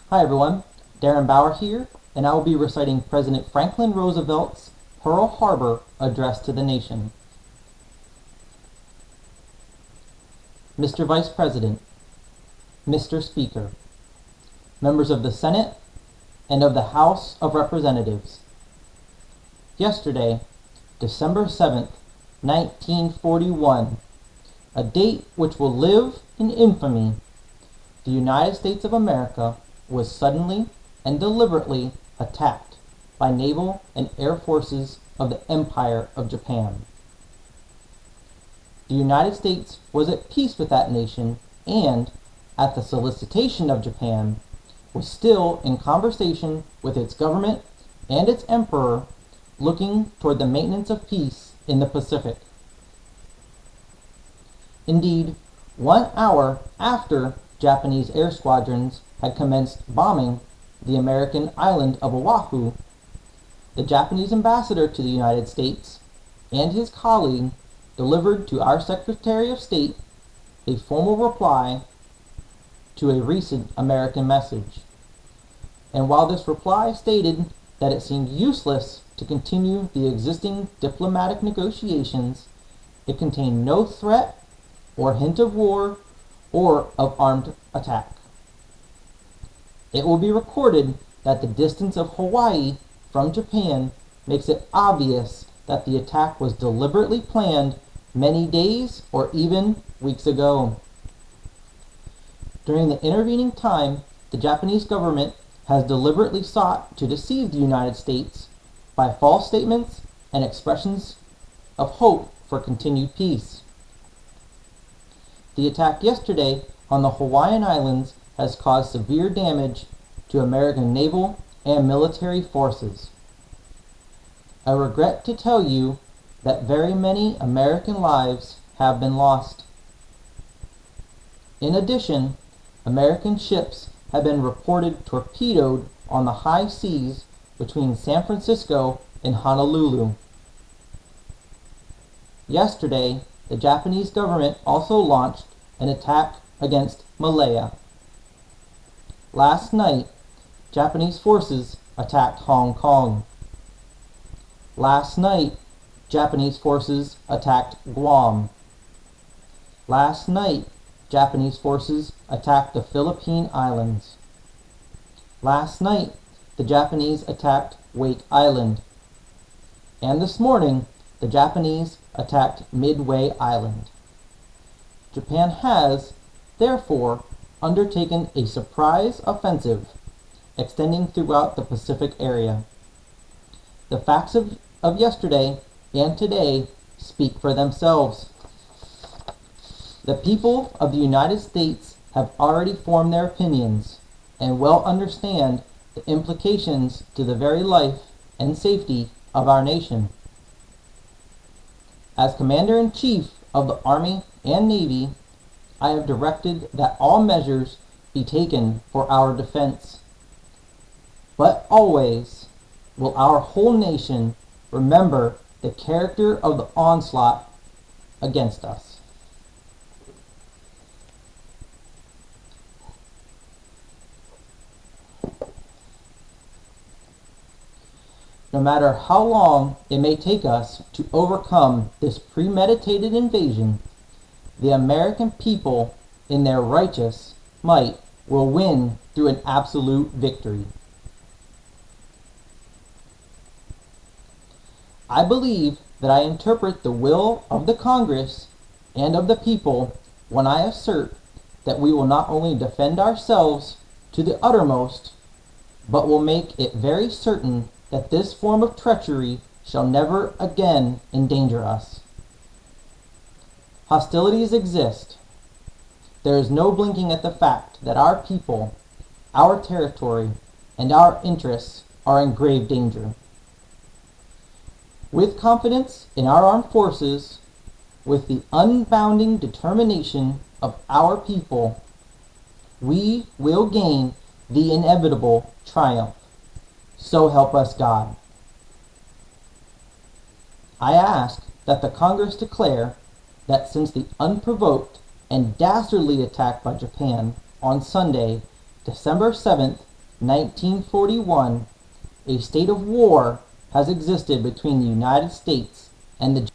Hi everyone, Darren Bauer here, and I will be reciting President Franklin Roosevelt's Pearl Harbor Address to the Nation. Mr. Vice President, Mr. Speaker, members of the Senate and of the House of Representatives. Yesterday, December 7th, 1941, a date which will live in infamy, the United States of America was suddenly and deliberately attacked by naval and air forces of the Empire of Japan. The United States was at peace with that nation and, at the solicitation of Japan, was still in conversation with its government and its emperor, looking toward the maintenance of peace in the Pacific. Indeed, 1 hour after Japanese air squadrons had commenced bombing the American island of Oahu, the Japanese ambassador to the United States and his colleague delivered to our Secretary of State a formal reply to a recent American message. And while this reply stated that it seemed useless to continue the existing diplomatic negotiations, it contained no threat or hint of war or of armed attack. It will be recorded that the distance of Hawaii from Japan makes it obvious that the attack was deliberately planned many days or even weeks ago. During the intervening time, the Japanese government has deliberately sought to deceive the United States by false statements and expressions of hope for continued peace. The attack yesterday on the Hawaiian Islands has caused severe damage to American naval and military forces. I regret to tell you that very many American lives have been lost. In addition, American ships have been reported torpedoed on the high seas between San Francisco and Honolulu. Yesterday, the Japanese government also launched an attack against Malaya. Last night, Japanese forces attacked Hong Kong. Last night, Japanese forces attacked Guam. Last night, Japanese forces attacked the Philippine Islands. Last night, the Japanese attacked Wake Island. And this morning, the Japanese attacked Midway Island. Japan has, therefore, undertaken a surprise offensive extending throughout the Pacific area. The facts of yesterday and today speak for themselves. The people of the United States have already formed their opinions and well understand the implications to the very life and safety of our nation. As Commander-in-Chief of the Army and Navy, I have directed that all measures be taken for our defense. But always will our whole nation remember the character of the onslaught against us. No matter how long it may take us to overcome this premeditated invasion, the American people, in their righteous might, will win through an absolute victory. I believe that I interpret the will of the Congress and of the people when I assert that we will not only defend ourselves to the uttermost, but will make it very certain that this form of treachery shall never again endanger us. Hostilities exist. There is no blinking at the fact that our people, our territory, and our interests are in grave danger. With confidence in our armed forces, with the unbounding determination of our people, we will gain the inevitable triumph. So help us God. I ask that the Congress declare that since the unprovoked and dastardly attack by Japan on Sunday, December 7th, 1941, a state of war has existed between the United States and the